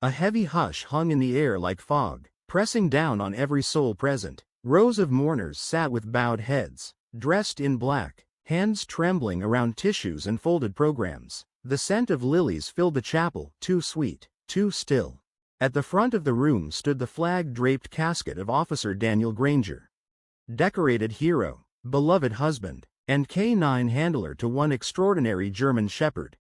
A heavy hush hung in the air like fog, pressing down on every soul present. Rows of mourners sat with bowed heads, dressed in black, hands trembling around tissues and folded programs. The scent of lilies filled the chapel, too sweet, too still. At the front of the room stood the flag-draped casket of Officer Daniel Granger. Decorated hero, beloved husband, and K9 handler to one extraordinary German shepherd.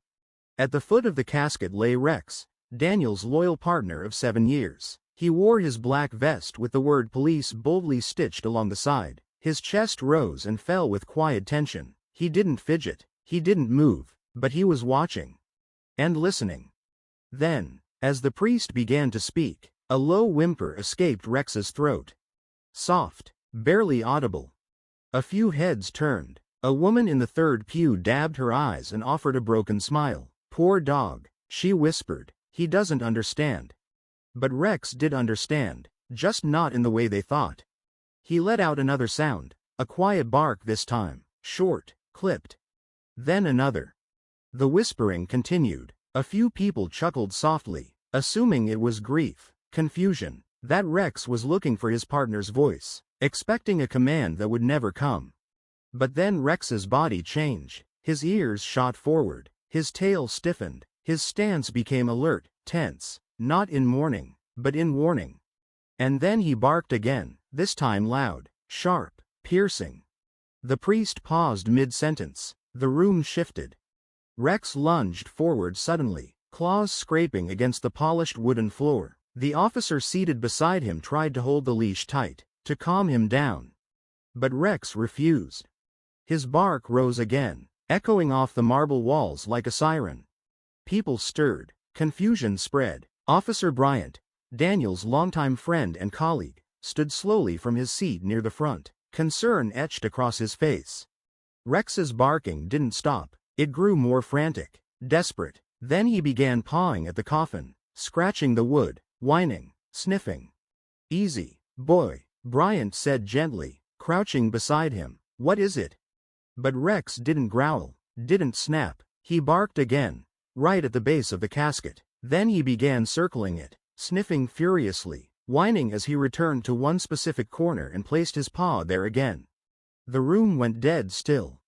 At the foot of the casket lay Rex, Daniel's loyal partner of 7 years. He wore his black vest with the word police boldly stitched along the side. His chest rose and fell with quiet tension. He didn't fidget, he didn't move, but he was watching. And listening. Then, as the priest began to speak, a low whimper escaped Rex's throat. Soft, barely audible. A few heads turned. A woman in the third pew dabbed her eyes and offered a broken smile. "Poor dog," she whispered, "he doesn't understand." But Rex did understand, just not in the way they thought. He let out another sound, a quiet bark this time, short, clipped. Then another. The whispering continued. A few people chuckled softly, assuming it was grief, confusion, that Rex was looking for his partner's voice, expecting a command that would never come. But then Rex's body changed. His ears shot forward, his tail stiffened, his stance became alert, tense, not in mourning, but in warning. And then he barked again, this time loud, sharp, piercing. The priest paused mid-sentence. The room shifted. Rex lunged forward suddenly, claws scraping against the polished wooden floor. The officer seated beside him tried to hold the leash tight, to calm him down. But Rex refused. His bark rose again, echoing off the marble walls like a siren. People stirred, confusion spread. Officer Bryant, Daniel's longtime friend and colleague, stood slowly from his seat near the front, concern etched across his face. Rex's barking didn't stop, it grew more frantic, desperate. Then he began pawing at the coffin, scratching the wood, whining, sniffing. "Easy, boy," Bryant said gently, crouching beside him. "What is it?" But Rex didn't growl, didn't snap. He barked again, right at the base of the casket. Then he began circling it, sniffing furiously, whining as he returned to one specific corner and placed his paw there again. The room went dead still.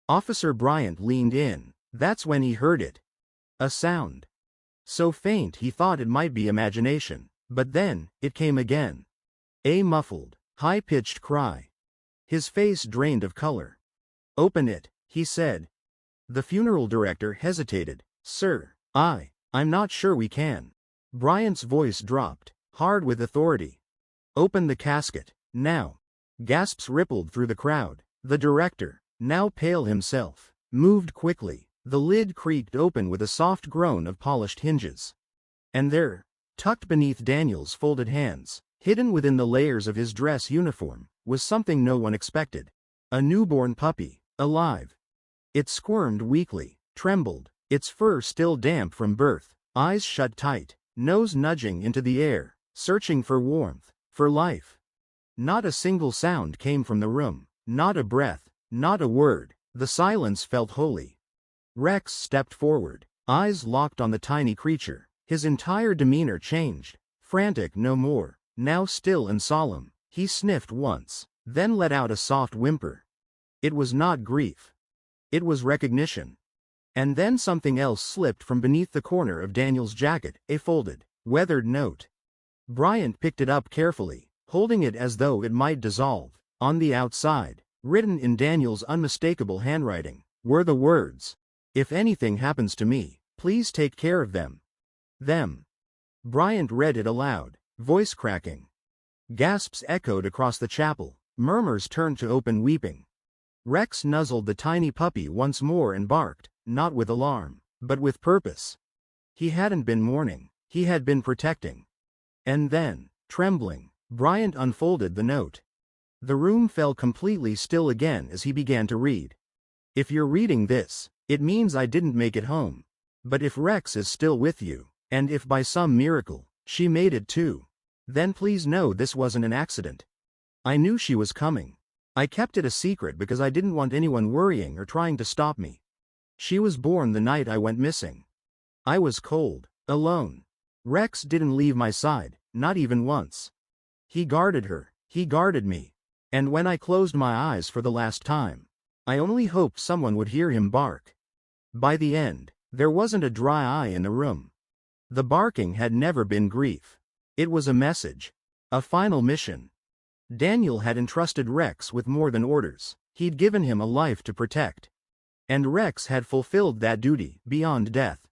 Officer Bryant leaned in. That's when he heard it. A sound. So faint he thought it might be imagination, but then, it came again. A muffled, high-pitched cry. His face drained of color. "Open it," he said. The funeral director hesitated. "Sir, I'm not sure we can." Bryant's voice dropped, hard with authority. "Open the casket, now." Gasps rippled through the crowd. The director, now pale himself, moved quickly. The lid creaked open with a soft groan of polished hinges. And there, tucked beneath Daniel's folded hands, hidden within the layers of his dress uniform, was something no one expected. A newborn puppy, alive. It squirmed weakly, trembled, its fur still damp from birth, eyes shut tight, nose nudging into the air, searching for warmth, for life. Not a single sound came from the room, not a breath, not a word. The silence felt holy. Rex stepped forward, eyes locked on the tiny creature. His entire demeanor changed, frantic no more, now still and solemn. He sniffed once, then let out a soft whimper. It was not grief. It was recognition. And then something else slipped from beneath the corner of Daniel's jacket, a folded, weathered note. Bryant picked it up carefully, holding it as though it might dissolve. On the outside, written in Daniel's unmistakable handwriting, were the words, "If anything happens to me, please take care of them." Them. Bryant read it aloud, voice cracking. Gasps echoed across the chapel, murmurs turned to open weeping. Rex nuzzled the tiny puppy once more and barked, not with alarm, but with purpose. He hadn't been mourning, he had been protecting. And then, trembling, Bryant unfolded the note. The room fell completely still again as he began to read. "If you're reading this, it means I didn't make it home. But if Rex is still with you, and if by some miracle, she made it too, then please know this wasn't an accident. I knew she was coming. I kept it a secret because I didn't want anyone worrying or trying to stop me. She was born the night I went missing. I was cold, alone. Rex didn't leave my side, not even once. He guarded her, he guarded me. And when I closed my eyes for the last time, I only hoped someone would hear him bark. By the end, there wasn't a dry eye in the room. The barking had never been grief. It was a message. A final mission. Daniel had entrusted Rex with more than orders. He'd given him a life to protect. And Rex had fulfilled that duty beyond death.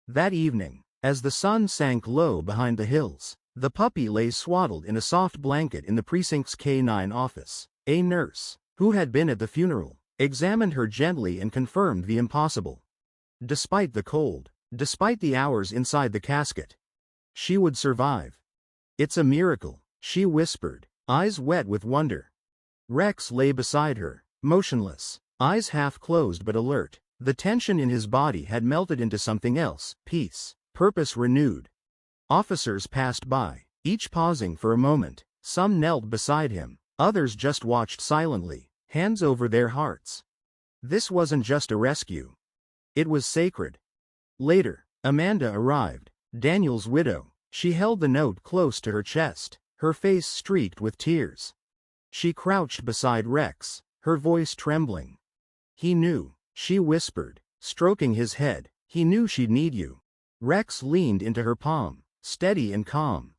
That evening, as the sun sank low behind the hills, the puppy lay swaddled in a soft blanket in the precinct's K9 office. A nurse, who had been at the funeral, examined her gently and confirmed the impossible. Despite the cold, despite the hours inside the casket, she would survive. "It's a miracle," she whispered, eyes wet with wonder. Rex lay beside her, motionless, eyes half closed but alert. The tension in his body had melted into something else, peace, purpose renewed. Officers passed by, each pausing for a moment. Some knelt beside him, others just watched silently, hands over their hearts. This wasn't just a rescue. It was sacred. Later, Amanda arrived, Daniel's widow. She held the note close to her chest, her face streaked with tears. She crouched beside Rex, her voice trembling. "He knew," she whispered, stroking his head. "He knew she'd need you." Rex leaned into her palm, steady and calm.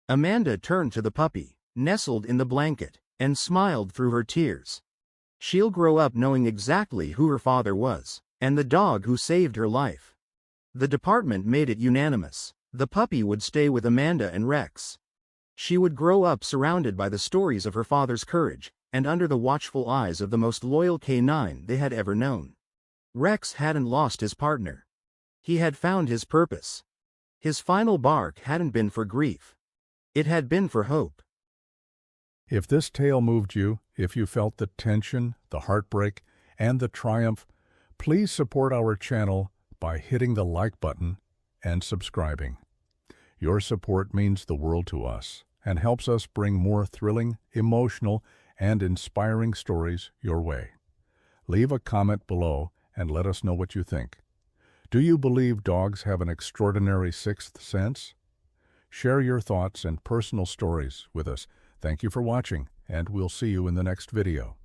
Amanda turned to the puppy, nestled in the blanket, and smiled through her tears. "She'll grow up knowing exactly who her father was, and the dog who saved her life." The department made it unanimous. The puppy would stay with Amanda and Rex. She would grow up surrounded by the stories of her father's courage, and under the watchful eyes of the most loyal K9 they had ever known. Rex hadn't lost his partner. He had found his purpose. His final bark hadn't been for grief. It had been for hope. If this tale moved you, if you felt the tension, the heartbreak, and the triumph, please support our channel by hitting the like button and subscribing. Your support means the world to us and helps us bring more thrilling, emotional, and inspiring stories your way. Leave a comment below and let us know what you think. Do you believe dogs have an extraordinary sixth sense? Share your thoughts and personal stories with us. Thank you for watching, and we'll see you in the next video.